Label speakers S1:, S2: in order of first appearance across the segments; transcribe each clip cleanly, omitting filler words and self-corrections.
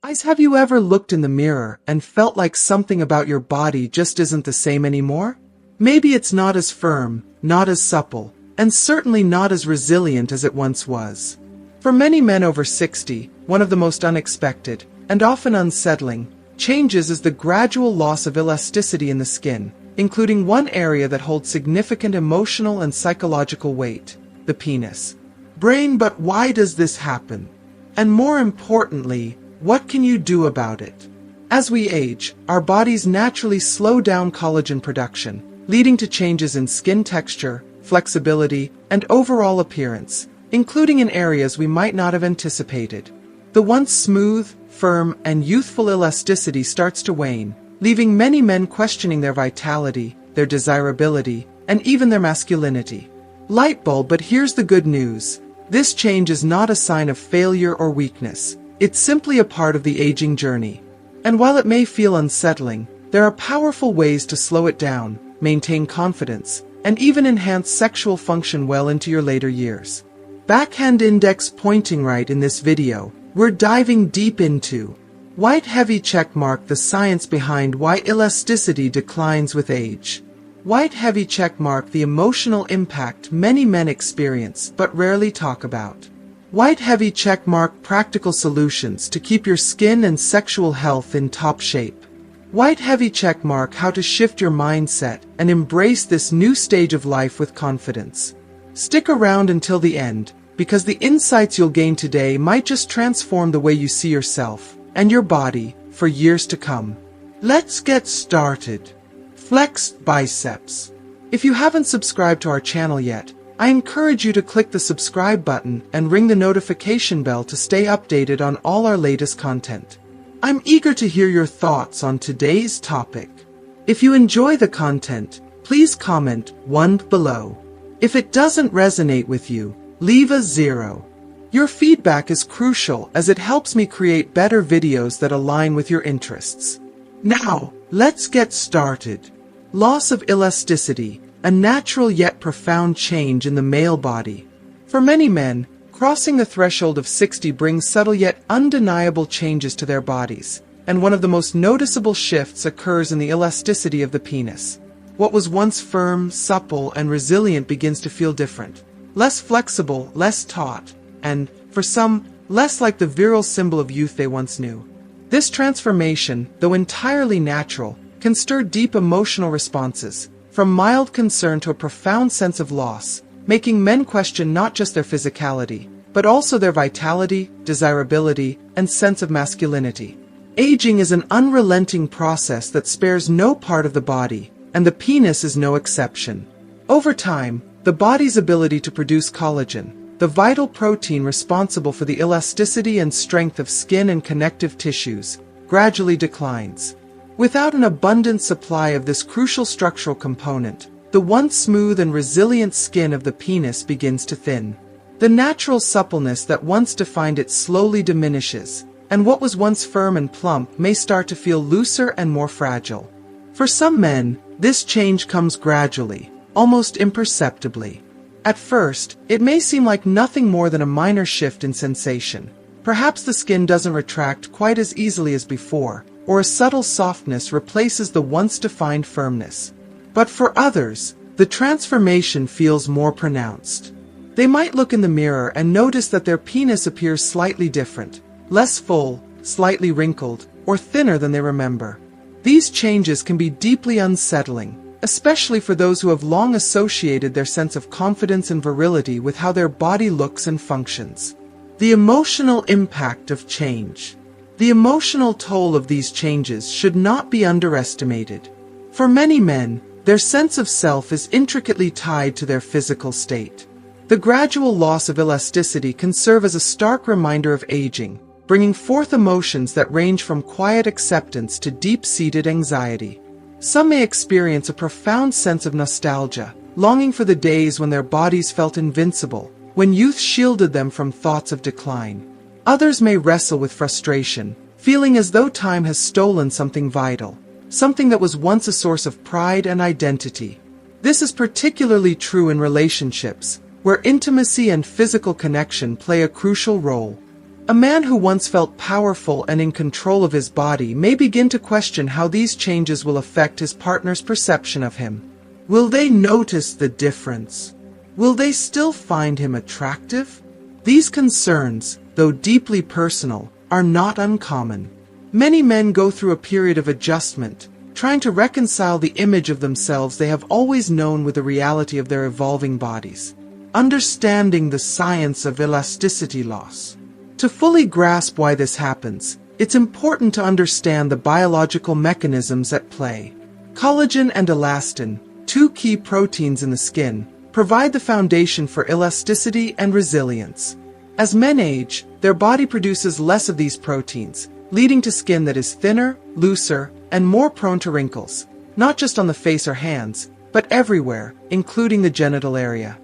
S1: Guys, have you ever looked in the mirror and felt like something about your body just isn't the same anymore? Maybe it's not as firm, not as supple, and certainly not as resilient as it once was. For many men over 60, one of the most unexpected, and often unsettling, changes is the gradual loss of elasticity in the skin, including one area that holds significant emotional and psychological weight: the penis. But why does this happen? And more importantly, what can you do about it? As we age, our bodies naturally slow down collagen production, leading to changes in skin texture, flexibility, and overall appearance, including in areas we might not have anticipated. The once smooth, firm, and youthful elasticity starts to wane, leaving many men questioning their vitality, their desirability, and even their masculinity. Light bulb, but here's the good news. This change is not a sign of failure or weakness. It's simply a part of the aging journey. And while it may feel unsettling, there are powerful ways to slow it down, maintain confidence, and even enhance sexual function well into your later years. Backhand index pointing right. In this video, we're diving deep into white heavy checkmark, the science behind why elasticity declines with age. White heavy checkmark, the emotional impact many men experience but rarely talk about. White heavy checkmark, practical solutions to keep your skin and sexual health in top shape. White heavy checkmark, how to shift your mindset and embrace this new stage of life with confidence. Stick around until the end, because the insights you'll gain today might just transform the way you see yourself and your body for years to come. Let's get started. Flexed biceps. If you haven't subscribed to our channel yet, I encourage you to click the subscribe button and ring the notification bell to stay updated on all our latest content. I'm eager to hear your thoughts on today's topic. If you enjoy the content, please comment 1 below. If it doesn't resonate with you, leave a 0. Your feedback is crucial as it helps me create better videos that align with your interests. Now, let's get started. Loss of elasticity, a natural yet profound change in the male body. For many men, crossing the threshold of 60 brings subtle yet undeniable changes to their bodies, and one of the most noticeable shifts occurs in the elasticity of the penis. What was once firm, supple, and resilient begins to feel different. Less flexible, less taut, and, for some, less like the virile symbol of youth they once knew. This transformation, though entirely natural, can stir deep emotional responses, from mild concern to a profound sense of loss, making men question not just their physicality, but also their vitality, desirability, and sense of masculinity. Aging is an unrelenting process that spares no part of the body, and the penis is no exception. Over time, the body's ability to produce collagen, the vital protein responsible for the elasticity and strength of skin and connective tissues, gradually declines. Without an abundant supply of this crucial structural component, the once smooth and resilient skin of the penis begins to thin. The natural suppleness that once defined it slowly diminishes, and what was once firm and plump may start to feel looser and more fragile. For some men, this change comes gradually, almost imperceptibly. At first, it may seem like nothing more than a minor shift in sensation. Perhaps the skin doesn't retract quite as easily as before, or a subtle softness replaces the once defined firmness. But for others, the transformation feels more pronounced. They might look in the mirror and notice that their penis appears slightly different, less full, slightly wrinkled, or thinner than they remember. These changes can be deeply unsettling, especially for those who have long associated their sense of confidence and virility with how their body looks and functions. The emotional impact of change. The emotional toll of these changes should not be underestimated. For many men, their sense of self is intricately tied to their physical state. The gradual loss of elasticity can serve as a stark reminder of aging, bringing forth emotions that range from quiet acceptance to deep-seated anxiety. Some may experience a profound sense of nostalgia, longing for the days when their bodies felt invincible, when youth shielded them from thoughts of decline. Others may wrestle with frustration, feeling as though time has stolen something vital, something that was once a source of pride and identity. This is particularly true in relationships, where intimacy and physical connection play a crucial role. A man who once felt powerful and in control of his body may begin to question how these changes will affect his partner's perception of him. Will they notice the difference? Will they still find him attractive? These concerns, though deeply personal, are not uncommon. Many men go through a period of adjustment, trying to reconcile the image of themselves they have always known with the reality of their evolving bodies. Understanding the science of elasticity loss. To fully grasp why this happens, it's important to understand the biological mechanisms at play. Collagen and elastin, two key proteins in the skin, provide the foundation for elasticity and resilience. As men age, their body produces less of these proteins, leading to skin that is thinner, looser, and more prone to wrinkles, not just on the face or hands, but everywhere, including the genital area.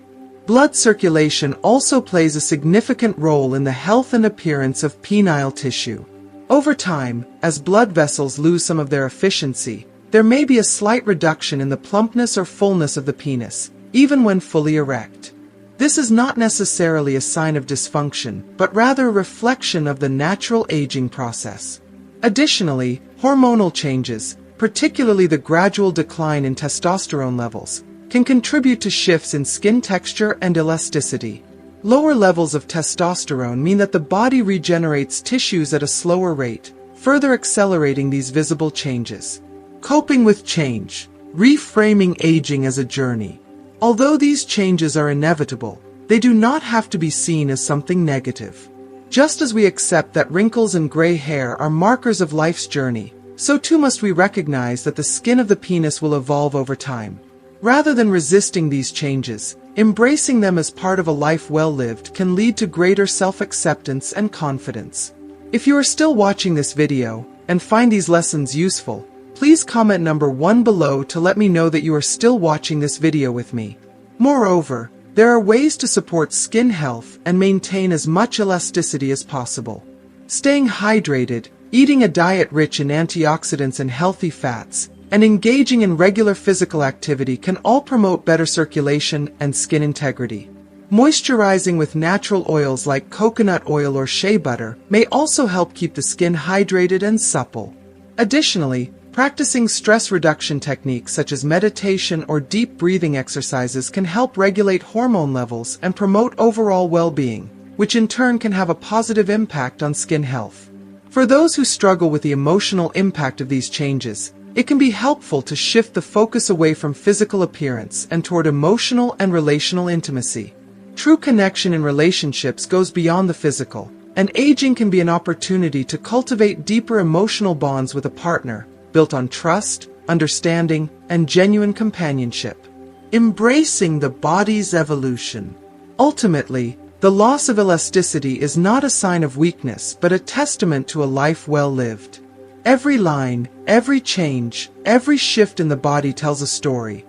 S1: Blood circulation also plays a significant role in the health and appearance of penile tissue. Over time, as blood vessels lose some of their efficiency, there may be a slight reduction in the plumpness or fullness of the penis, even when fully erect. This is not necessarily a sign of dysfunction, but rather a reflection of the natural aging process. Additionally, hormonal changes, particularly the gradual decline in testosterone levels, can contribute to shifts in skin texture and elasticity. Lower levels of testosterone mean that the body regenerates tissues at a slower rate, further accelerating these visible changes. Coping with change. Reframing aging as a journey. Although these changes are inevitable, they do not have to be seen as something negative. Just as we accept that wrinkles and gray hair are markers of life's journey, so too must we recognize that the skin of the penis will evolve over time. Rather than resisting these changes, embracing them as part of a life well lived can lead to greater self-acceptance and confidence. If you are still watching this video and find these lessons useful, please comment number 1 below to let me know that you are still watching this video with me. Moreover, there are ways to support skin health and maintain as much elasticity as possible. Staying hydrated, eating a diet rich in antioxidants and healthy fats, and engaging in regular physical activity can all promote better circulation and skin integrity. Moisturizing with natural oils like coconut oil or shea butter may also help keep the skin hydrated and supple. Additionally, practicing stress reduction techniques such as meditation or deep breathing exercises can help regulate hormone levels and promote overall well-being, which in turn can have a positive impact on skin health. For those who struggle with the emotional impact of these changes, it can be helpful to shift the focus away from physical appearance and toward emotional and relational intimacy. True connection in relationships goes beyond the physical, and aging can be an opportunity to cultivate deeper emotional bonds with a partner, built on trust, understanding, and genuine companionship. Embracing the body's evolution. Ultimately, the loss of elasticity is not a sign of weakness, but a testament to a life well lived. Every line, every change, every shift in the body tells a story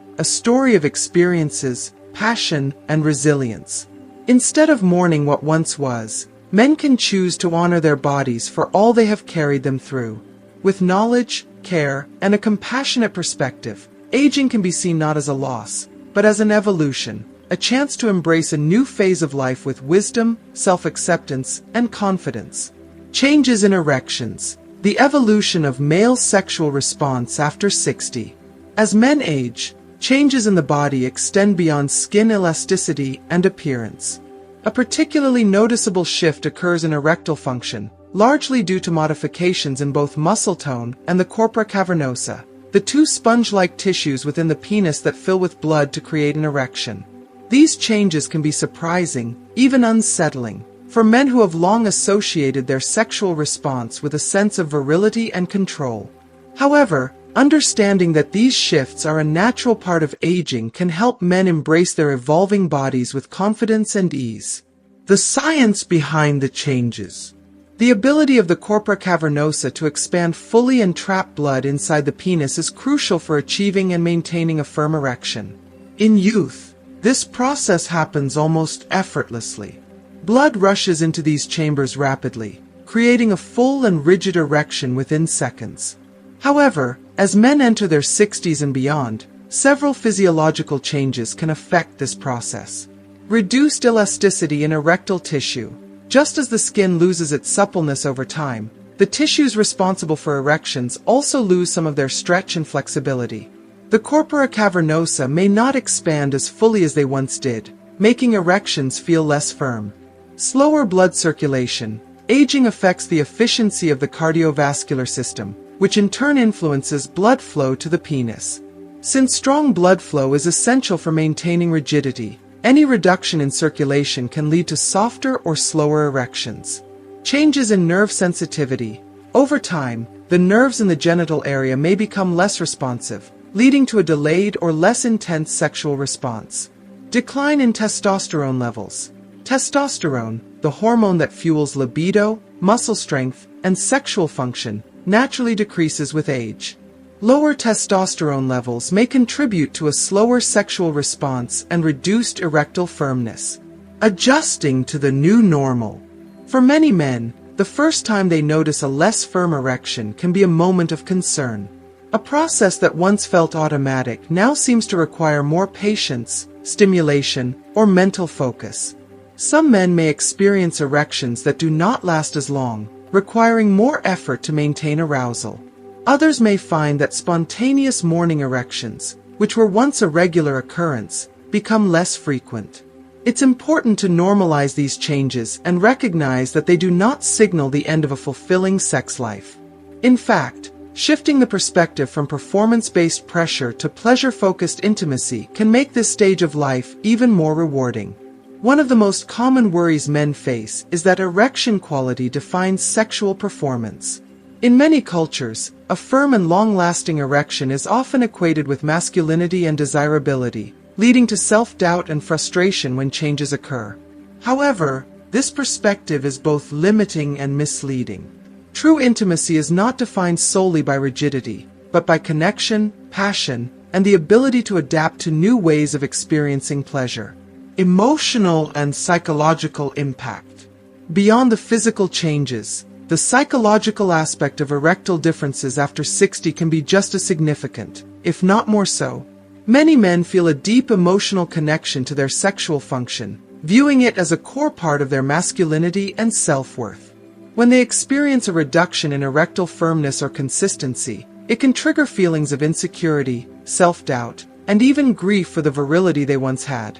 S1: of experiences, passion, and resilience. Instead of mourning what once was, men can choose to honor their bodies for all they have carried them through. With knowledge, care, and a compassionate perspective, aging can be seen not as a loss, but as an evolution, a chance to embrace a new phase of life with wisdom, self-acceptance, and confidence. Changes in erections. The evolution of male sexual response after 60. As men age, changes in the body extend beyond skin elasticity and appearance. A particularly noticeable shift occurs in erectile function, largely due to modifications in both muscle tone and the corpora cavernosa, the two sponge-like tissues within the penis that fill with blood to create an erection. These changes can be surprising, even unsettling, for men who have long associated their sexual response with a sense of virility and control. However, understanding that these shifts are a natural part of aging can help men embrace their evolving bodies with confidence and ease. The science behind the changes. The ability of the corpora cavernosa to expand fully and trap blood inside the penis is crucial for achieving and maintaining a firm erection. In youth, this process happens almost effortlessly. Blood rushes into these chambers rapidly, creating a full and rigid erection within seconds. However, as men enter their 60s and beyond, several physiological changes can affect this process. Reduced elasticity in erectile tissue. Just as the skin loses its suppleness over time, the tissues responsible for erections also lose some of their stretch and flexibility. The corpora cavernosa may not expand as fully as they once did, making erections feel less firm. Slower blood circulation. Aging affects the efficiency of the cardiovascular system, which in turn influences blood flow to the penis. Since strong blood flow is essential for maintaining rigidity, any reduction in circulation can lead to softer or slower erections. Changes in nerve sensitivity. Over time, the nerves in the genital area may become less responsive, leading to a delayed or less intense sexual response. Decline in testosterone levels. Testosterone, the hormone that fuels libido, muscle strength, and sexual function, naturally decreases with age. Lower testosterone levels may contribute to a slower sexual response and reduced erectile firmness. Adjusting to the new normal. For many men, the first time they notice a less firm erection can be a moment of concern. A process that once felt automatic now seems to require more patience, stimulation, or mental focus. Some men may experience erections that do not last as long, requiring more effort to maintain arousal. Others may find that spontaneous morning erections, which were once a regular occurrence, become less frequent. It's important to normalize these changes and recognize that they do not signal the end of a fulfilling sex life. In fact, shifting the perspective from performance-based pressure to pleasure-focused intimacy can make this stage of life even more rewarding. One of the most common worries men face is that erection quality defines sexual performance. In many cultures, a firm and long-lasting erection is often equated with masculinity and desirability, leading to self-doubt and frustration when changes occur. However, this perspective is both limiting and misleading. True intimacy is not defined solely by rigidity, but by connection, passion, and the ability to adapt to new ways of experiencing pleasure. Emotional and psychological impact. Beyond the physical changes, the psychological aspect of erectile differences after 60 can be just as significant, if not more so. Many men feel a deep emotional connection to their sexual function, viewing it as a core part of their masculinity and self-worth. When they experience a reduction in erectile firmness or consistency, it can trigger feelings of insecurity, self-doubt, and even grief for the virility they once had.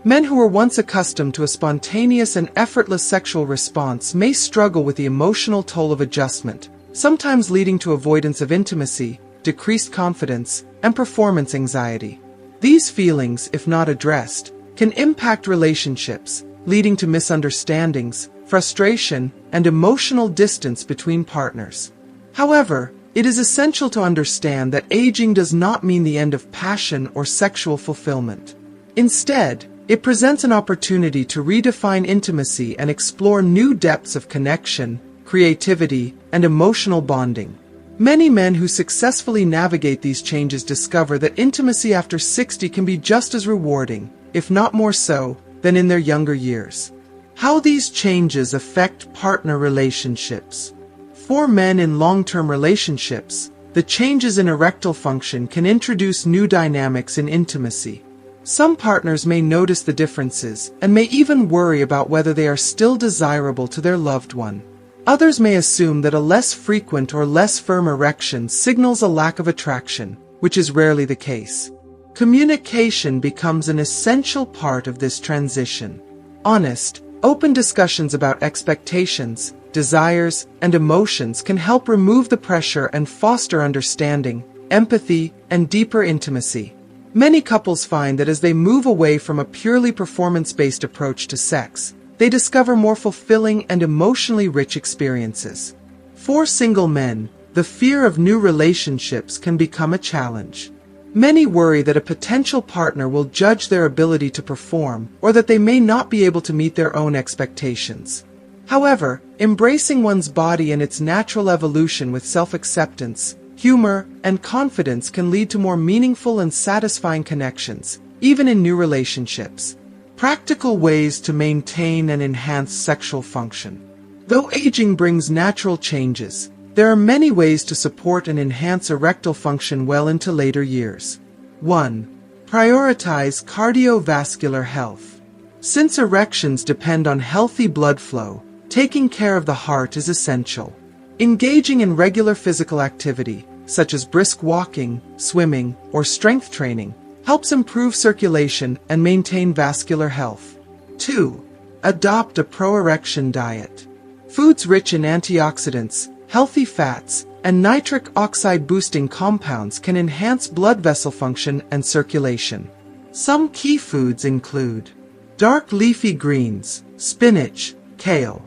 S1: Men who were once accustomed to a spontaneous and effortless sexual response may struggle with the emotional toll of adjustment, sometimes leading to avoidance of intimacy, decreased confidence, and performance anxiety. These feelings, if not addressed, can impact relationships, leading to misunderstandings, frustration, and emotional distance between partners. However, it is essential to understand that aging does not mean the end of passion or sexual fulfillment. Instead, it presents an opportunity to redefine intimacy and explore new depths of connection, creativity, and emotional bonding. Many men who successfully navigate these changes discover that intimacy after 60 can be just as rewarding, if not more so, than in their younger years. How these changes affect partner relationships. For men in long-term relationships, the changes in erectile function can introduce new dynamics in intimacy. Some partners may notice the differences and may even worry about whether they are still desirable to their loved one. Others may assume that a less frequent or less firm erection signals a lack of attraction, which is rarely the case. Communication becomes an essential part of this transition. Honest, open discussions about expectations, desires, and emotions can help remove the pressure and foster understanding, empathy, and deeper intimacy. Many couples find that as they move away from a purely performance-based approach to sex, they discover more fulfilling and emotionally rich experiences. For single men, the fear of new relationships can become a challenge. Many worry that a potential partner will judge their ability to perform, or that they may not be able to meet their own expectations. However, embracing one's body and its natural evolution with self-acceptance, humor, and confidence can lead to more meaningful and satisfying connections, even in new relationships. Practical ways to maintain and enhance sexual function. Though aging brings natural changes, there are many ways to support and enhance erectile function well into later years. 1. Prioritize cardiovascular health. Since erections depend on healthy blood flow, taking care of the heart is essential. Engaging in regular physical activity, such as brisk walking, swimming, or strength training, helps improve circulation and maintain vascular health. 2. Adopt a pro-erection diet. Foods rich in antioxidants, healthy fats, and nitric oxide-boosting compounds can enhance blood vessel function and circulation. Some key foods include dark leafy greens, spinach, kale,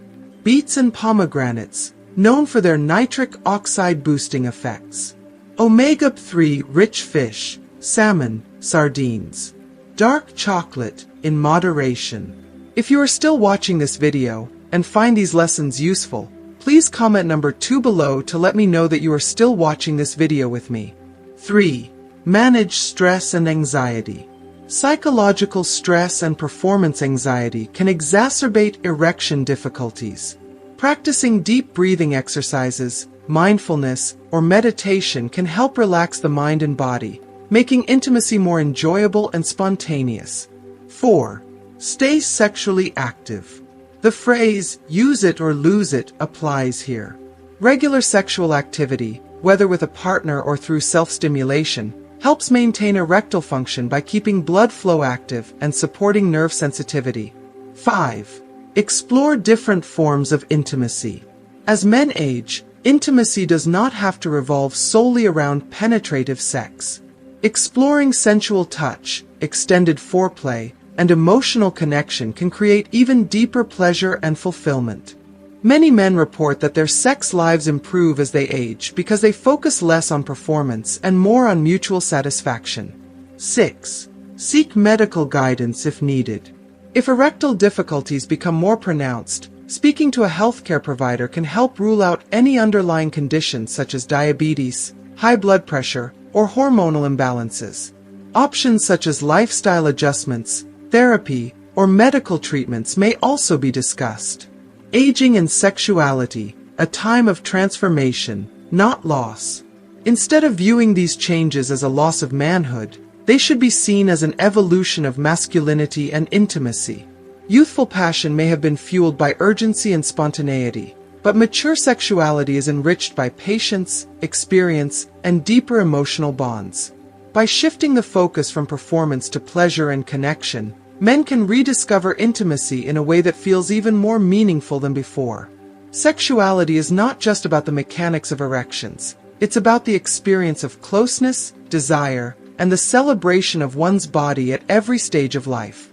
S1: beets and pomegranates, known for their nitric oxide-boosting effects. Omega-3 rich fish, salmon, sardines. Dark chocolate, in moderation. If you are still watching this video and find these lessons useful, please comment number 2 below to let me know that you are still watching this video with me. 3. Manage stress and anxiety. Psychological stress and performance anxiety can exacerbate erection difficulties. Practicing deep breathing exercises, mindfulness, or meditation can help relax the mind and body, making intimacy more enjoyable and spontaneous. 4. Stay sexually active. The phrase, "use it or lose it," applies here. Regular sexual activity, whether with a partner or through self-stimulation, helps maintain erectile function by keeping blood flow active and supporting nerve sensitivity. 5. Explore different forms of intimacy. As men age, intimacy does not have to revolve solely around penetrative sex. Exploring sensual touch, extended foreplay, and emotional connection can create even deeper pleasure and fulfillment. Many men report that their sex lives improve as they age because they focus less on performance and more on mutual satisfaction. 6. Seek medical guidance if needed. If erectile difficulties become more pronounced, speaking to a healthcare provider can help rule out any underlying conditions such as diabetes, high blood pressure, or hormonal imbalances. Options such as lifestyle adjustments, therapy, or medical treatments may also be discussed. Aging and sexuality, a time of transformation, not loss. Instead of viewing these changes as a loss of manhood, they should be seen as an evolution of masculinity and intimacy. Youthful passion may have been fueled by urgency and spontaneity, but mature sexuality is enriched by patience, experience, and deeper emotional bonds. By shifting the focus from performance to pleasure and connection, men can rediscover intimacy in a way that feels even more meaningful than before. Sexuality is not just about the mechanics of erections. It's about the experience of closeness, desire, and the celebration of one's body at every stage of life.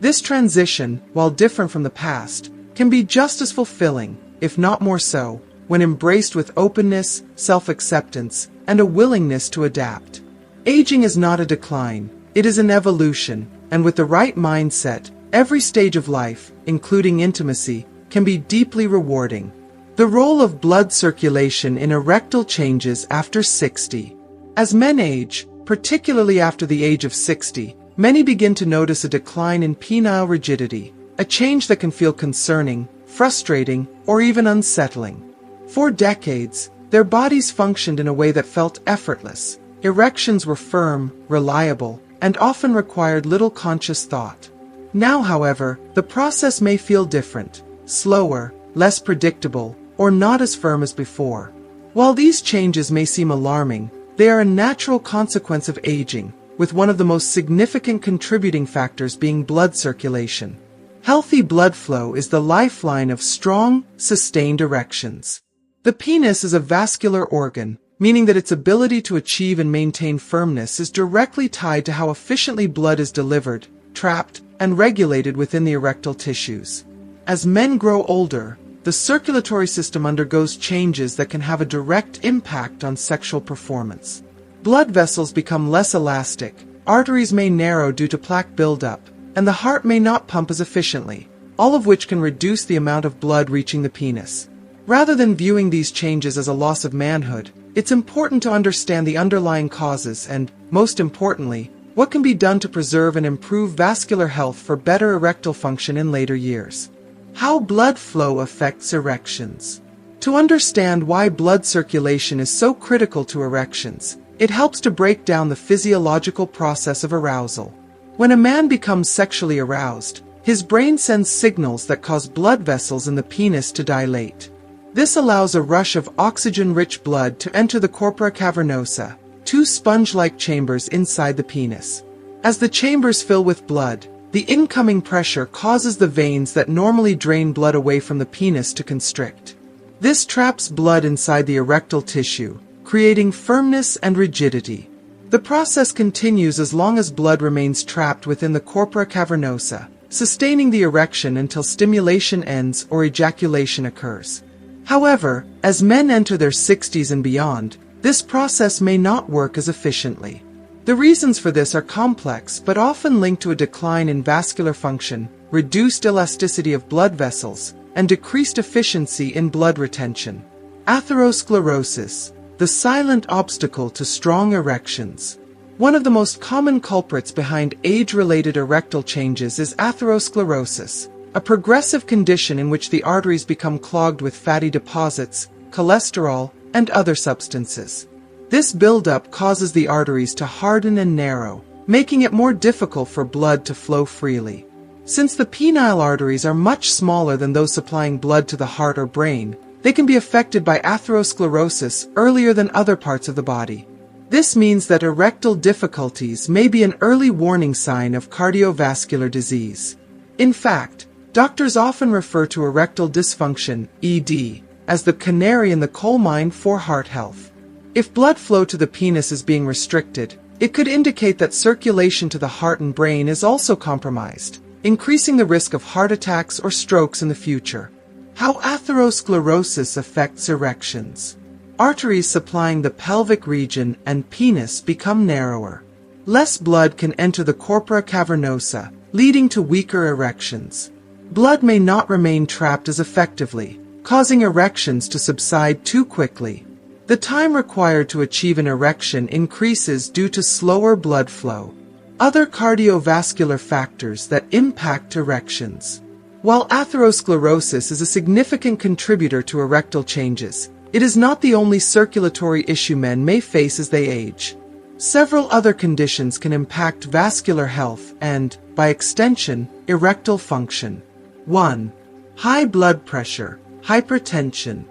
S1: This transition, while different from the past, can be just as fulfilling, if not more so, when embraced with openness, self-acceptance, and a willingness to adapt. Aging is not a decline, it is an evolution, and with the right mindset, every stage of life, including intimacy, can be deeply rewarding. The role of blood circulation in erectile changes after 60. As men age, particularly after the age of 60, many begin to notice a decline in penile rigidity, a change that can feel concerning, frustrating, or even unsettling. For decades, their bodies functioned in a way that felt effortless. Erections were firm, reliable, and often required little conscious thought. Now, however, the process may feel different, slower, less predictable, or not as firm as before. While these changes may seem alarming, they are a natural consequence of aging, with one of the most significant contributing factors being blood circulation. Healthy blood flow is the lifeline of strong, sustained erections. The penis is a vascular organ, meaning that its ability to achieve and maintain firmness is directly tied to how efficiently blood is delivered, trapped, and regulated within the erectile tissues. As men grow older, the circulatory system undergoes changes that can have a direct impact on sexual performance. Blood vessels become less elastic, arteries may narrow due to plaque buildup, and the heart may not pump as efficiently, all of which can reduce the amount of blood reaching the penis. Rather than viewing these changes as a loss of manhood, it's important to understand the underlying causes and, most importantly, what can be done to preserve and improve vascular health for better erectile function in later years. How blood flow affects erections. To understand why blood circulation is so critical to erections, it helps to break down the physiological process of arousal. When a man becomes sexually aroused, His brain sends signals that cause blood vessels in the penis to dilate. This allows a rush of oxygen-rich blood to enter the corpora cavernosa, two sponge-like chambers inside the penis. As the chambers fill with blood, the incoming pressure causes the veins that normally drain blood away from the penis to constrict. This traps blood inside the erectile tissue, creating firmness and rigidity. The process continues as long as blood remains trapped within the corpora cavernosa, sustaining the erection until stimulation ends or ejaculation occurs. However, as men enter their 60s and beyond, this process may not work as efficiently. The reasons for this are complex but often linked to a decline in vascular function, reduced elasticity of blood vessels, and decreased efficiency in blood retention. Atherosclerosis, the silent obstacle to strong erections. One of the most common culprits behind age-related erectile changes is atherosclerosis, a progressive condition in which the arteries become clogged with fatty deposits, cholesterol, and other substances. This buildup causes the arteries to harden and narrow, making it more difficult for blood to flow freely. Since the penile arteries are much smaller than those supplying blood to the heart or brain, they can be affected by atherosclerosis earlier than other parts of the body. This means that erectile difficulties may be an early warning sign of cardiovascular disease. In fact, doctors often refer to erectile dysfunction, ED, as the canary in the coal mine for heart health. If blood flow to the penis is being restricted, it could indicate that circulation to the heart and brain is also compromised, increasing the risk of heart attacks or strokes in the future. How atherosclerosis affects erections. Arteries supplying the pelvic region and penis become narrower. Less blood can enter the corpora cavernosa, leading to weaker erections. Blood may not remain trapped as effectively, causing erections to subside too quickly. The time required to achieve an erection increases due to slower blood flow. Other cardiovascular factors that impact erections. While atherosclerosis is a significant contributor to erectile changes, it is not the only circulatory issue men may face as they age. Several other conditions can impact vascular health and, by extension, erectile function. 1. High blood pressure, hypertension.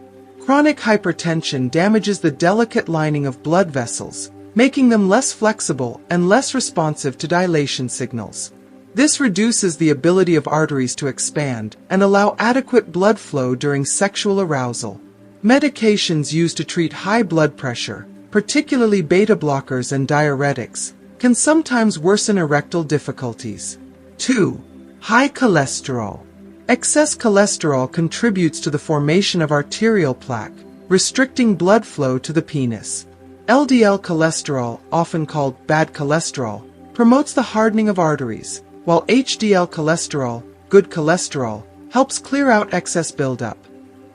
S1: Chronic hypertension damages the delicate lining of blood vessels, making them less flexible and less responsive to dilation signals. This reduces the ability of arteries to expand and allow adequate blood flow during sexual arousal. Medications used to treat high blood pressure, particularly beta blockers and diuretics, can sometimes worsen erectile difficulties. 2. High cholesterol. Excess cholesterol contributes to the formation of arterial plaque, restricting blood flow to the penis. LDL cholesterol, often called bad cholesterol, promotes the hardening of arteries, while HDL cholesterol, good cholesterol, helps clear out excess buildup.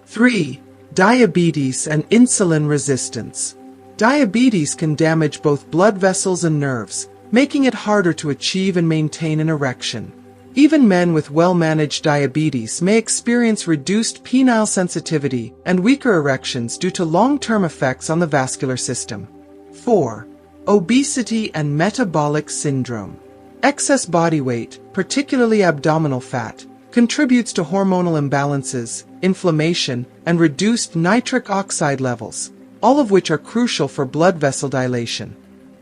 S1: 3. Diabetes and insulin resistance. Diabetes can damage both blood vessels and nerves, making it harder to achieve and maintain an erection. Even men with well-managed diabetes may experience reduced penile sensitivity and weaker erections due to long-term effects on the vascular system. 4. Obesity and metabolic syndrome. Excess body weight, particularly abdominal fat, contributes to hormonal imbalances, inflammation, and reduced nitric oxide levels, all of which are crucial for blood vessel dilation.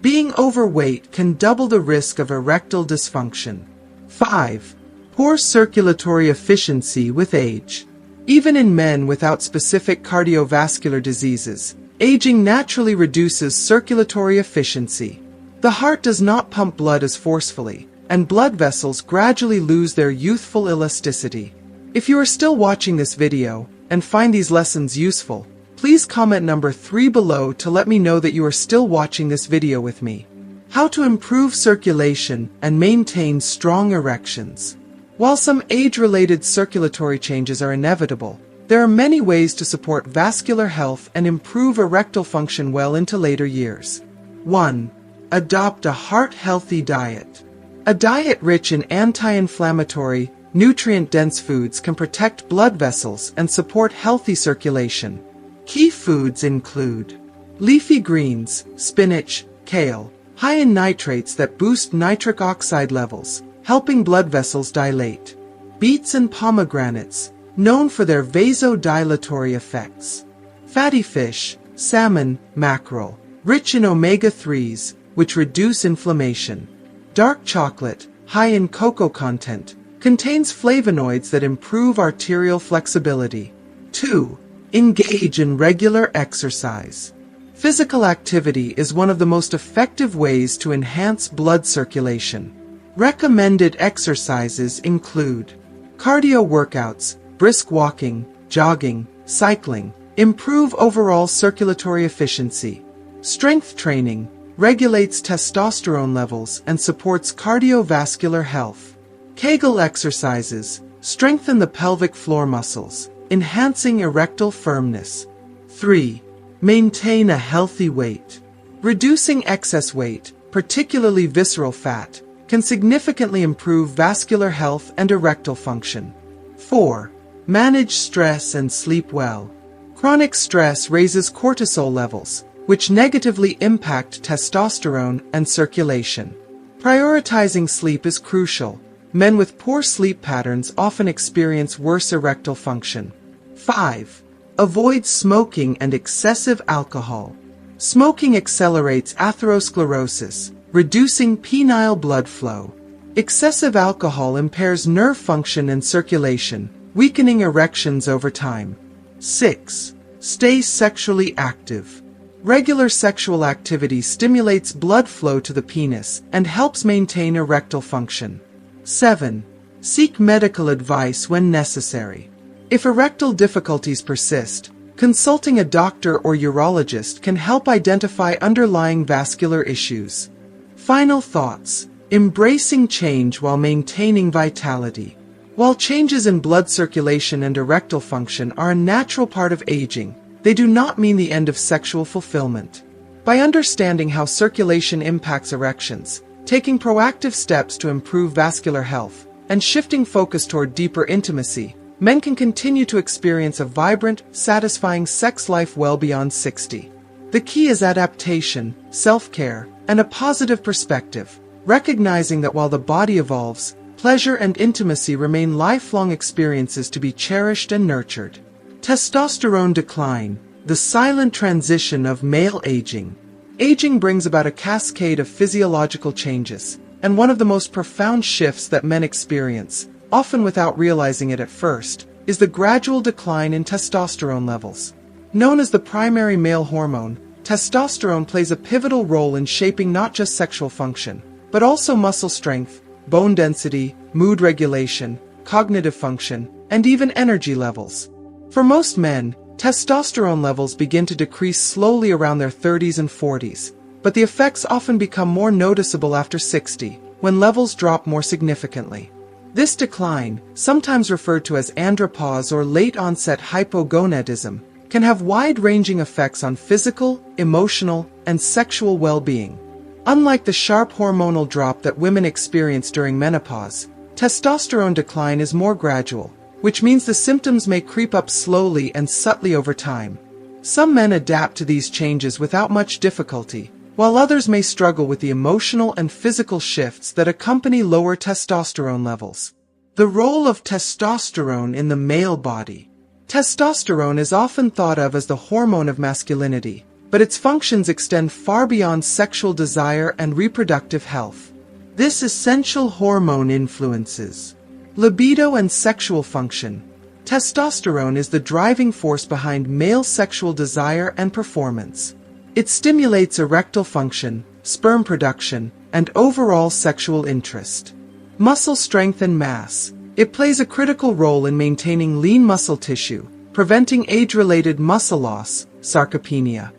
S1: Being overweight can double the risk of erectile dysfunction. 5. Poor circulatory efficiency with age. Even in men without specific cardiovascular diseases, aging naturally reduces circulatory efficiency. The heart does not pump blood as forcefully, and blood vessels gradually lose their youthful elasticity. If you are still watching this video and find these lessons useful, please comment number 3 below to let me know that you are still watching this video with me. How to improve circulation and maintain strong erections. While some age-related circulatory changes are inevitable, there are many ways to support vascular health and improve erectile function well into later years. 1. Adopt a heart-healthy diet. A diet rich in anti-inflammatory, nutrient-dense foods can protect blood vessels and support healthy circulation. Key foods include leafy greens, spinach, kale, high in nitrates that boost nitric oxide levels, helping blood vessels dilate. Beets and pomegranates, known for their vasodilatory effects. Fatty fish, salmon, mackerel, rich in omega-3s, which reduce inflammation. Dark chocolate, high in cocoa content, contains flavonoids that improve arterial flexibility. 2. Engage in regular exercise. Physical activity is one of the most effective ways to enhance blood circulation. Recommended exercises include cardio workouts, brisk walking, jogging, cycling, improve overall circulatory efficiency. Strength training regulates testosterone levels and supports cardiovascular health. Kegel exercises strengthen the pelvic floor muscles, enhancing erectile firmness. 3. Maintain a healthy weight. Reducing excess weight, particularly visceral fat, can significantly improve vascular health and erectile function. 4. Manage stress and sleep well. Chronic stress raises cortisol levels, which negatively impact testosterone and circulation. Prioritizing sleep is crucial. Men with poor sleep patterns often experience worse erectile function. 5. Avoid smoking and excessive alcohol. Smoking accelerates atherosclerosis, reducing penile blood flow. Excessive alcohol impairs nerve function and circulation, weakening erections over time. 6. Stay sexually active. Regular sexual activity stimulates blood flow to the penis and helps maintain erectile function. 7. Seek medical advice when necessary. If erectile difficulties persist, consulting a doctor or urologist can help identify underlying vascular issues. Final thoughts. Embracing change while maintaining vitality. While changes in blood circulation and erectile function are a natural part of aging, they do not mean the end of sexual fulfillment. By understanding how circulation impacts erections, taking proactive steps to improve vascular health, and shifting focus toward deeper intimacy, men can continue to experience a vibrant, satisfying sex life well beyond 60. The key is adaptation, self-care, and a positive perspective, recognizing that while the body evolves, pleasure and intimacy remain lifelong experiences to be cherished and nurtured. Testosterone decline, the silent transition of male aging. Aging brings about a cascade of physiological changes, and one of the most profound shifts that men experience, often without realizing it at first, is the gradual decline in testosterone levels. Known as the primary male hormone, testosterone plays a pivotal role in shaping not just sexual function, but also muscle strength, bone density, mood regulation, cognitive function, and even energy levels. For most men, testosterone levels begin to decrease slowly around their 30s and 40s, but the effects often become more noticeable after 60, when levels drop more significantly. This decline, sometimes referred to as andropause or late-onset hypogonadism, can have wide-ranging effects on physical, emotional, and sexual well-being. Unlike the sharp hormonal drop that women experience during menopause, testosterone decline is more gradual, which means the symptoms may creep up slowly and subtly over time. Some men adapt to these changes without much difficulty, while others may struggle with the emotional and physical shifts that accompany lower testosterone levels. The role of testosterone in the male body. Testosterone is often thought of as the hormone of masculinity, but its functions extend far beyond sexual desire and reproductive health. This essential hormone influences libido and sexual function. Testosterone is the driving force behind male sexual desire and performance. It stimulates erectile function, sperm production, and overall sexual interest. Muscle strength and mass. It plays a critical role in maintaining lean muscle tissue, preventing age-related muscle loss, sarcopenia.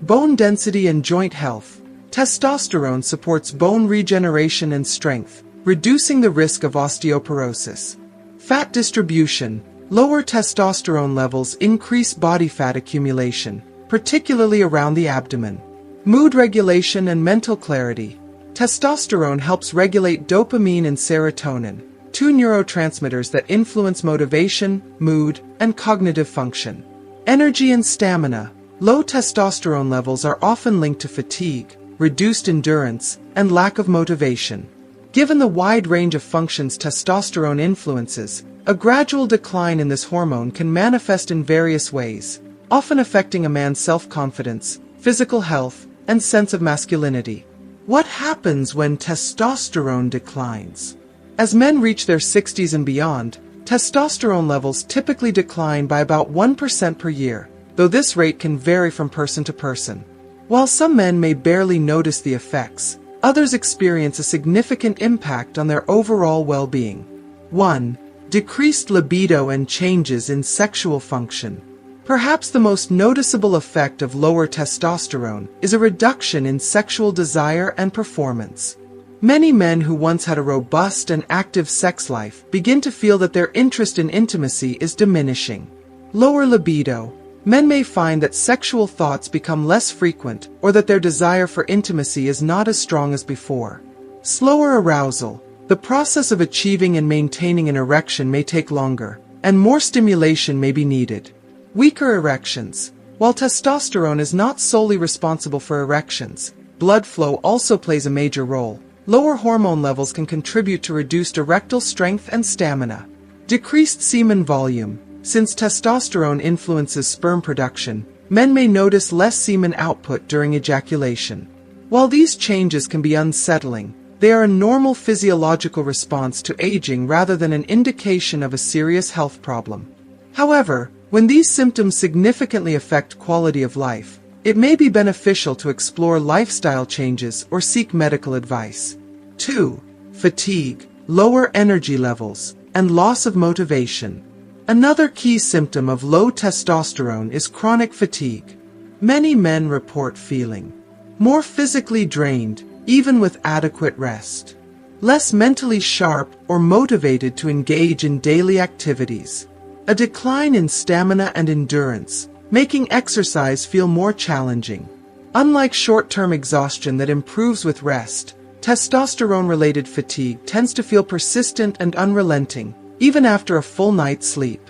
S1: Bone density and joint health. Testosterone supports bone regeneration and strength, reducing the risk of osteoporosis. Fat distribution. Lower testosterone levels increase body fat accumulation, particularly around the abdomen. Mood regulation and mental clarity. Testosterone helps regulate dopamine and serotonin, two neurotransmitters that influence motivation, mood, and cognitive function. Energy and stamina. Low testosterone levels are often linked to fatigue, reduced endurance, and lack of motivation. Given the wide range of functions testosterone influences, a gradual decline in this hormone can manifest in various ways, often affecting a man's self-confidence, physical health, and sense of masculinity. What happens when testosterone declines? As men reach their 60s and beyond, testosterone levels typically decline by about 1% per year, though this rate can vary from person to person. While some men may barely notice the effects, others experience a significant impact on their overall well-being. 1. Decreased libido and changes in sexual function. Perhaps the most noticeable effect of lower testosterone is a reduction in sexual desire and performance. Many men who once had a robust and active sex life begin to feel that their interest in intimacy is diminishing. Lower libido. Men may find that sexual thoughts become less frequent or that their desire for intimacy is not as strong as before. Slower arousal. The process of achieving and maintaining an erection may take longer, and more stimulation may be needed. Weaker erections. While testosterone is not solely responsible for erections, blood flow also plays a major role. Lower hormone levels can contribute to reduced erectile strength and stamina. Decreased semen volume. Since testosterone influences sperm production, men may notice less semen output during ejaculation. While these changes can be unsettling, they are a normal physiological response to aging rather than an indication of a serious health problem. However, when these symptoms significantly affect quality of life, it may be beneficial to explore lifestyle changes or seek medical advice. 2. Fatigue, lower energy levels, and loss of motivation. Another key symptom of low testosterone is chronic fatigue. Many men report feeling more physically drained, even with adequate rest, less mentally sharp or motivated to engage in daily activities, a decline in stamina and endurance, making exercise feel more challenging. Unlike short-term exhaustion that improves with rest, testosterone-related fatigue tends to feel persistent and unrelenting, even after a full night's sleep.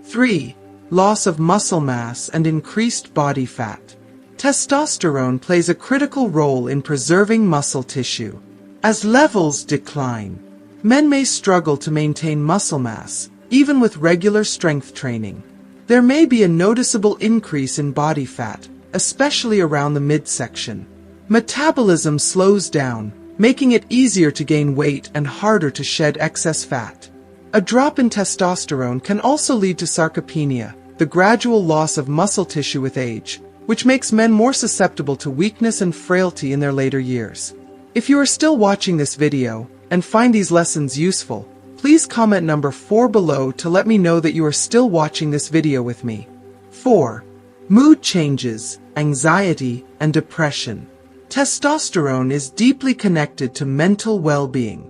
S1: 3. Loss of muscle mass and increased body fat. Testosterone plays a critical role in preserving muscle tissue. As levels decline, men may struggle to maintain muscle mass, even with regular strength training. There may be a noticeable increase in body fat, especially around the midsection. Metabolism slows down, making it easier to gain weight and harder to shed excess fat. A drop in testosterone can also lead to sarcopenia, the gradual loss of muscle tissue with age, which makes men more susceptible to weakness and frailty in their later years. If you are still watching this video and find these lessons useful, please comment number 4 below to let me know that you are still watching this video with me. 4. Mood changes, anxiety, and depression. Testosterone is deeply connected to mental well-being.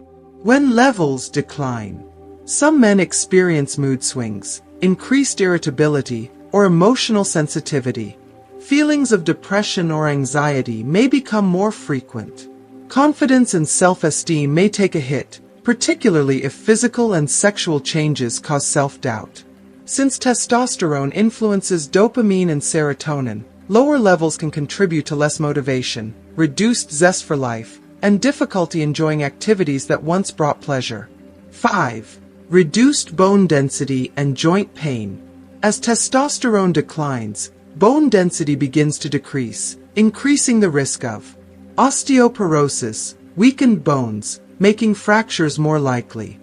S1: When levels decline, some men experience mood swings, increased irritability, or emotional sensitivity. Feelings of depression or anxiety may become more frequent. Confidence and self-esteem may take a hit, particularly if physical and sexual changes cause self-doubt. Since testosterone influences dopamine and serotonin, lower levels can contribute to less motivation, reduced zest for life, and difficulty enjoying activities that once brought pleasure. 5. Reduced bone density and joint pain. As testosterone declines, bone density begins to decrease, increasing the risk of osteoporosis, weakened bones, making fractures more likely.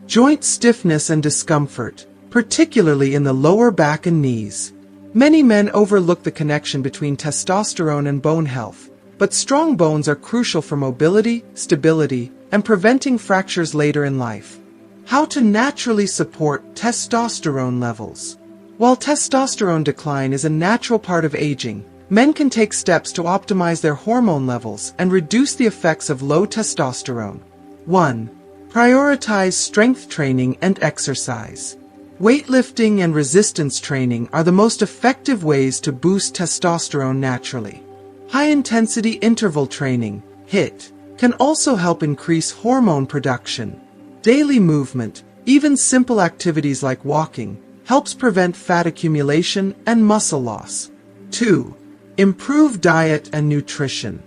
S1: Joint stiffness and discomfort, particularly in the lower back and knees. Many men overlook the connection between testosterone and bone health, but strong bones are crucial for mobility, stability, and preventing fractures later in life. How to naturally support testosterone levels. While testosterone decline is a natural part of aging, men can take steps to optimize their hormone levels and reduce the effects of low testosterone. 1. Prioritize strength training and exercise. Weightlifting and resistance training are the most effective ways to boost testosterone naturally. High-intensity interval training, HIIT, can also help increase hormone production. Daily movement, even simple activities like walking, helps prevent fat accumulation and muscle loss. 2. Improve diet and nutrition.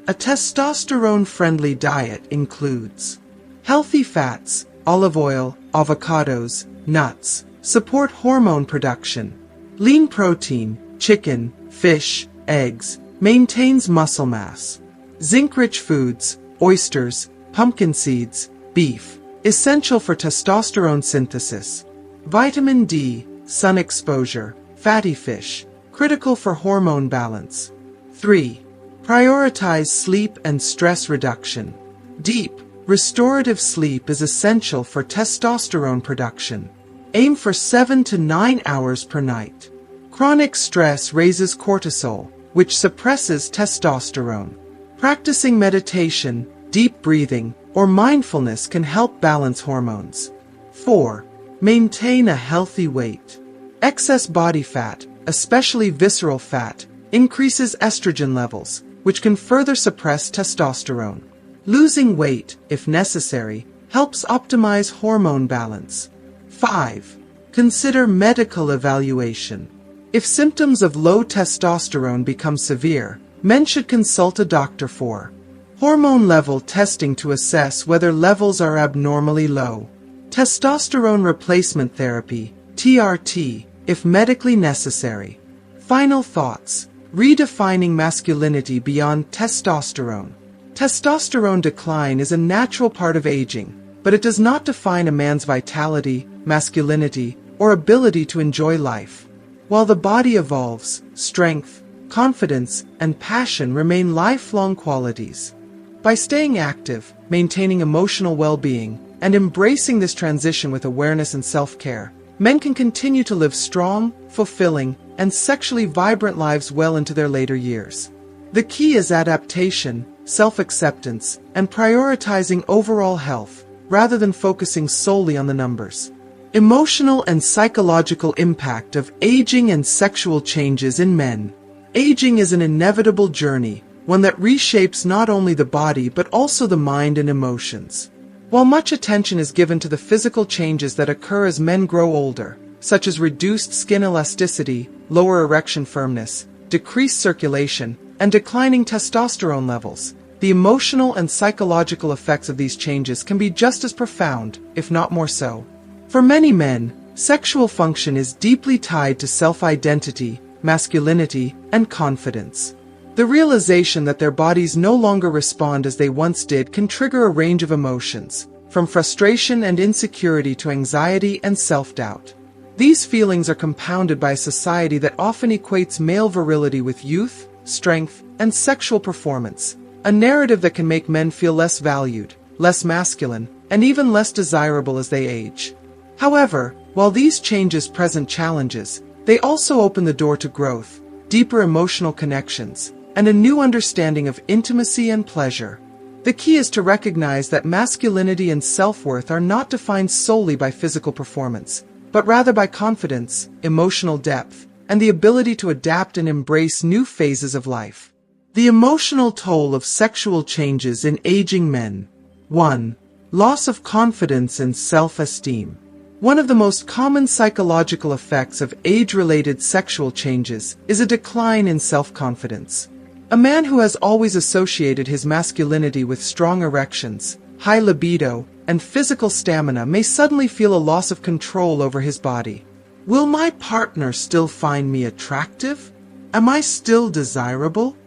S1: A testosterone-friendly diet includes healthy fats, olive oil, avocados, nuts, support hormone production. Lean protein, chicken, fish, eggs, maintains muscle mass. Zinc-rich foods, oysters, pumpkin seeds, beef, essential for testosterone synthesis. Vitamin D, sun exposure, fatty fish, critical for hormone balance. 3. Prioritize sleep and stress reduction. Deep, restorative sleep is essential for testosterone production. Aim for 7 to 9 hours per night. Chronic stress raises cortisol, which suppresses testosterone. Practicing meditation, deep breathing, or mindfulness can help balance hormones. 4. Maintain a healthy weight. Excess body fat, especially visceral fat, increases estrogen levels, which can further suppress testosterone. Losing weight, if necessary, helps optimize hormone balance. 5. Consider medical evaluation. If symptoms of low testosterone become severe, men should consult a doctor for hormone level testing to assess whether levels are abnormally low. Testosterone replacement therapy, TRT, if medically necessary. Final thoughts. Redefining masculinity beyond testosterone. Testosterone decline is a natural part of aging, but it does not define a man's vitality, masculinity, or ability to enjoy life. While the body evolves, strength, confidence, and passion remain lifelong qualities. By staying active, maintaining emotional well-being, and embracing this transition with awareness and self-care, men can continue to live strong, fulfilling, and sexually vibrant lives well into their later years. The key is adaptation, self-acceptance, and prioritizing overall health, rather than focusing solely on the numbers. Emotional and psychological impact of aging and sexual changes in men. Aging is an inevitable journey, one that reshapes not only the body but also the mind and emotions. While much attention is given to the physical changes that occur as men grow older, such as reduced skin elasticity, lower erection firmness, decreased circulation, and declining testosterone levels, the emotional and psychological effects of these changes can be just as profound, if not more so. For many men, sexual function is deeply tied to self-identity, masculinity, and confidence. The realization that their bodies no longer respond as they once did can trigger a range of emotions, from frustration and insecurity to anxiety and self-doubt. These feelings are compounded by a society that often equates male virility with youth, strength, and sexual performance, a narrative that can make men feel less valued, less masculine, and even less desirable as they age. However, while these changes present challenges, they also open the door to growth, deeper emotional connections, and a new understanding of intimacy and pleasure. The key is to recognize that masculinity and self-worth are not defined solely by physical performance, but rather by confidence, emotional depth, and the ability to adapt and embrace new phases of life. The emotional toll of sexual changes in aging men. 1. Loss of confidence and self-esteem. One of the most common psychological effects of age-related sexual changes is a decline in self-confidence. A man who has always associated his masculinity with strong erections, high libido, and physical stamina may suddenly feel a loss of control over his body. Will my partner still find me attractive? Am I still desirable?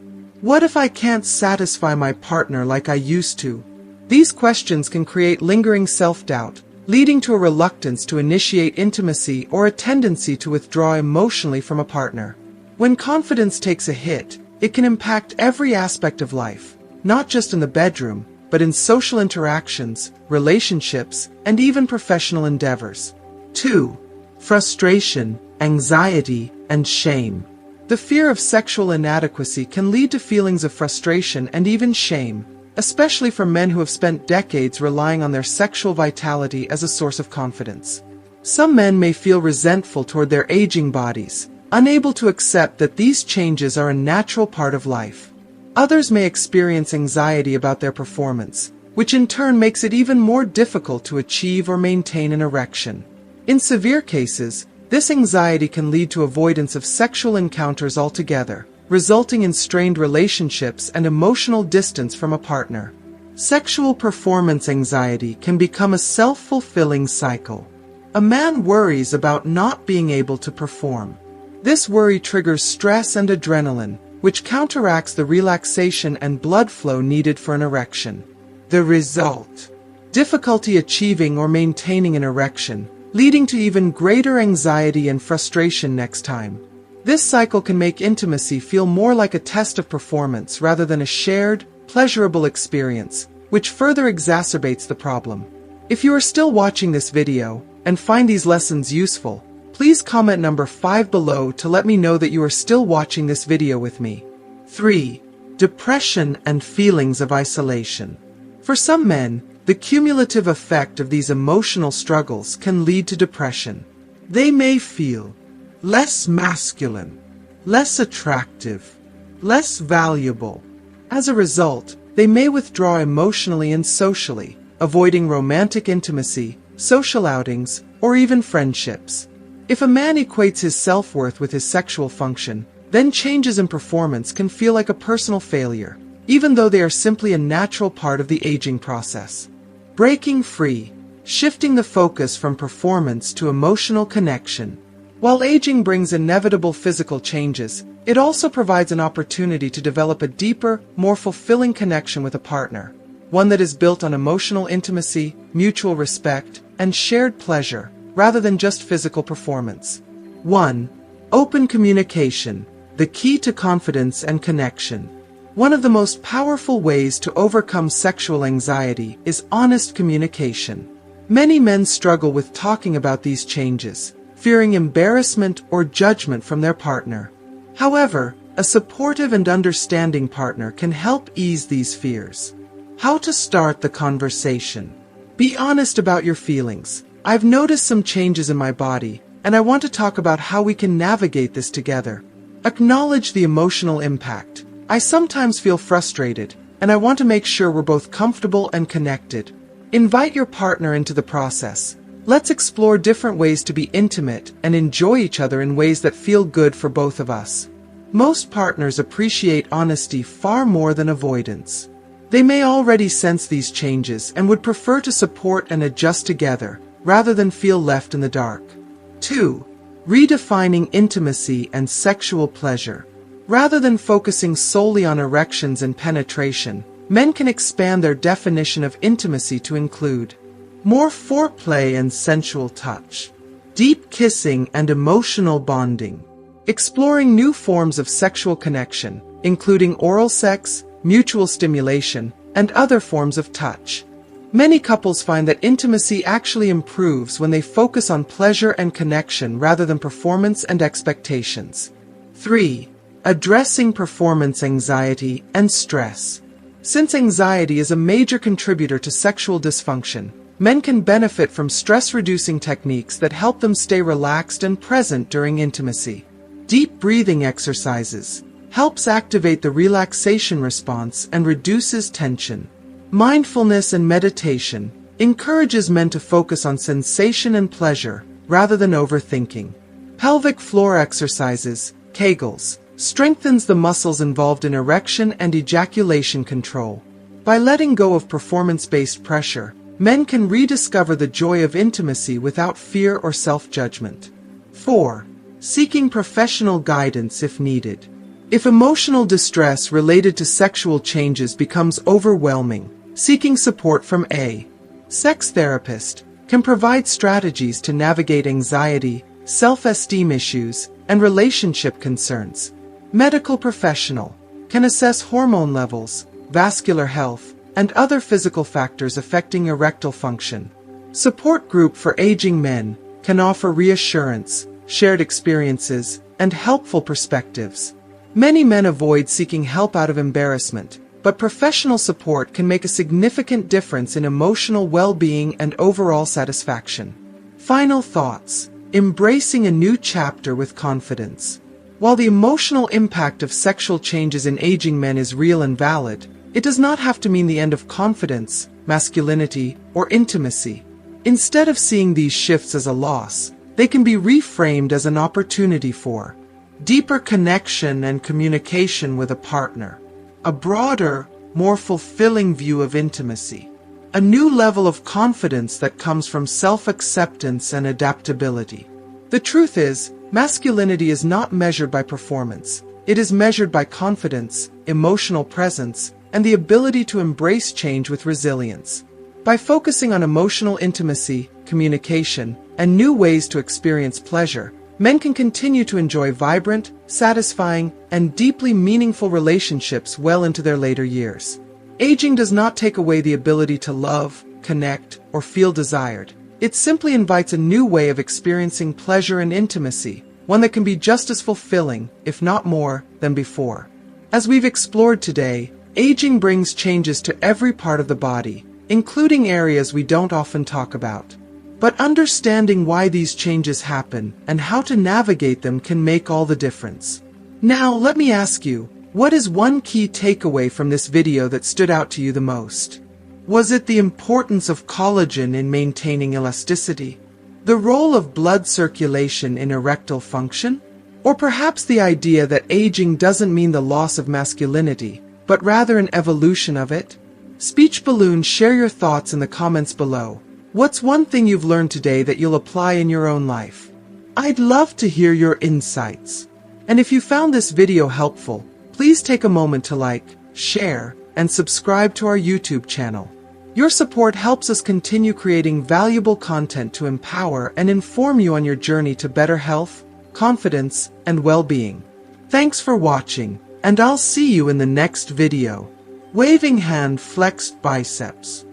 S1: What if I can't satisfy my partner like I used to? These questions can create lingering self-doubt, leading to a reluctance to initiate intimacy or a tendency to withdraw emotionally from a partner. When confidence takes a hit, it can impact every aspect of life, not just in the bedroom, but in social interactions, relationships, and even professional endeavors. 2. Frustration, anxiety, and shame. The fear of sexual inadequacy can lead to feelings of frustration and even shame, especially for men who have spent decades relying on their sexual vitality as a source of confidence. Some men may feel resentful toward their aging bodies, unable to accept that these changes are a natural part of life. Others may experience anxiety about their performance, which in turn makes it even more difficult to achieve or maintain an erection. In severe cases, this anxiety can lead to avoidance of sexual encounters altogether, resulting in strained relationships and emotional distance from a partner. Sexual performance anxiety can become a self-fulfilling cycle. A man worries about not being able to perform. This worry triggers stress and adrenaline, which counteracts the relaxation and blood flow needed for an erection. The result: difficulty achieving or maintaining an erection, leading to even greater anxiety and frustration next time. This cycle can make intimacy feel more like a test of performance rather than a shared, pleasurable experience, which further exacerbates the problem. If you are still watching this video and find these lessons useful, please comment number 5 below to let me know that you are still watching this video with me. 3. Depression and feelings of isolation. For some men, the cumulative effect of these emotional struggles can lead to depression. They may feel less masculine, less attractive, less valuable. As a result, they may withdraw emotionally and socially, avoiding romantic intimacy, social outings, or even friendships. If a man equates his self-worth with his sexual function, then changes in performance can feel like a personal failure, even though they are simply a natural part of the aging process. Breaking free, shifting the focus from performance to emotional connection. While aging brings inevitable physical changes, it also provides an opportunity to develop a deeper, more fulfilling connection with a partner, one that is built on emotional intimacy, mutual respect, and shared pleasure, rather than just physical performance. 1. Open communication, the key to confidence and connection. One of the most powerful ways to overcome sexual anxiety is honest communication. Many men struggle with talking about these changes, fearing embarrassment or judgment from their partner. However, a supportive and understanding partner can help ease these fears. How to start the conversation. Be honest about your feelings. I've noticed some changes in my body, and I want to talk about how we can navigate this together. Acknowledge the emotional impact. I sometimes feel frustrated, and I want to make sure we're both comfortable and connected. Invite your partner into the process. Let's explore different ways to be intimate and enjoy each other in ways that feel good for both of us. Most partners appreciate honesty far more than avoidance. They may already sense these changes and would prefer to support and adjust together, rather than feel left in the dark. 2. Redefining intimacy and sexual pleasure. Rather than focusing solely on erections and penetration, men can expand their definition of intimacy to include more foreplay and sensual touch, deep kissing and emotional bonding, exploring new forms of sexual connection, including oral sex, mutual stimulation, and other forms of touch. Many couples find that intimacy actually improves when they focus on pleasure and connection rather than performance and expectations. 3. Addressing performance anxiety and stress. Since anxiety is a major contributor to sexual dysfunction, men can benefit from stress-reducing techniques that help them stay relaxed and present during intimacy. Deep breathing exercises helps activate the relaxation response and reduces tension. Mindfulness and meditation encourages men to focus on sensation and pleasure rather than overthinking. Pelvic floor exercises, Kegels, strengthens the muscles involved in erection and ejaculation control. By letting go of performance-based pressure, men can rediscover the joy of intimacy without fear or self-judgment. 4. Seeking professional guidance if needed. If emotional distress related to sexual changes becomes overwhelming, seeking support from a sex therapist can provide strategies to navigate anxiety, self-esteem issues, and relationship concerns. Medical professional can assess hormone levels, vascular health, and other physical factors affecting erectile function. Support group for aging men can offer reassurance, shared experiences, and helpful perspectives. Many men avoid seeking help out of embarrassment, but professional support can make a significant difference in emotional well-being and overall satisfaction. Final thoughts. Embracing a new chapter with confidence. While the emotional impact of sexual changes in aging men is real and valid, it does not have to mean the end of confidence, masculinity, or intimacy. Instead of seeing these shifts as a loss, they can be reframed as an opportunity for deeper connection and communication with a partner, a broader, more fulfilling view of intimacy, a new level of confidence that comes from self-acceptance and adaptability. The truth is, masculinity is not measured by performance. It is measured by confidence, emotional presence, and the ability to embrace change with resilience. By focusing on emotional intimacy, communication, and new ways to experience pleasure, men can continue to enjoy vibrant, satisfying, and deeply meaningful relationships well into their later years. Aging does not take away the ability to love, connect, or feel desired. It simply invites a new way of experiencing pleasure and intimacy, one that can be just as fulfilling, if not more, than before. As we've explored today, aging brings changes to every part of the body, including areas we don't often talk about. But understanding why these changes happen and how to navigate them can make all the difference. Now, let me ask you, what is one key takeaway from this video that stood out to you the most? Was it the importance of collagen in maintaining elasticity? The role of blood circulation in erectile function? Or perhaps the idea that aging doesn't mean the loss of masculinity, but rather an evolution of it? Speech Balloon, share your thoughts in the comments below. What's one thing you've learned today that you'll apply in your own life? I'd love to hear your insights. And if you found this video helpful, please take a moment to like, share, and subscribe to our YouTube channel. Your support helps us continue creating valuable content to empower and inform you on your journey to better health, confidence, and well-being. Thanks for watching, and I'll see you in the next video. Waving hand, flexed biceps.